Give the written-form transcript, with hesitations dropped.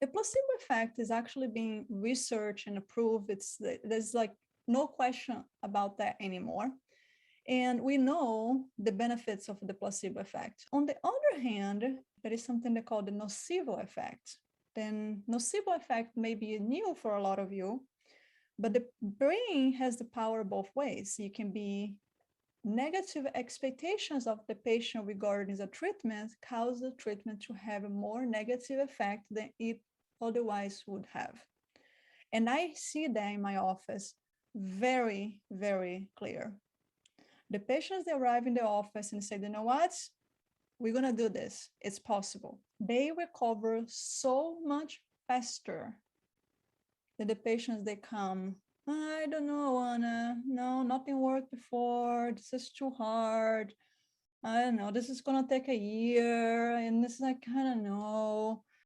The placebo effect is actually being researched and approved. There's like no question about that anymore. And we know the benefits of the placebo effect. On the other hand, there is something they call the nocebo effect. Then nocebo effect may be new for a lot of you, but the brain has the power both ways. You can be negative expectations of the patient regarding the treatment cause the treatment to have a more negative effect than it otherwise would have. And I see that in my office very, very clear. The patients that arrive in the office and say, you know what, we're going to do this. It's possible. They recover so much faster than the patients that come, I don't know, Anna. No, nothing worked before. This is too hard. I don't know. This is going to take a year. And this is like, I don't know.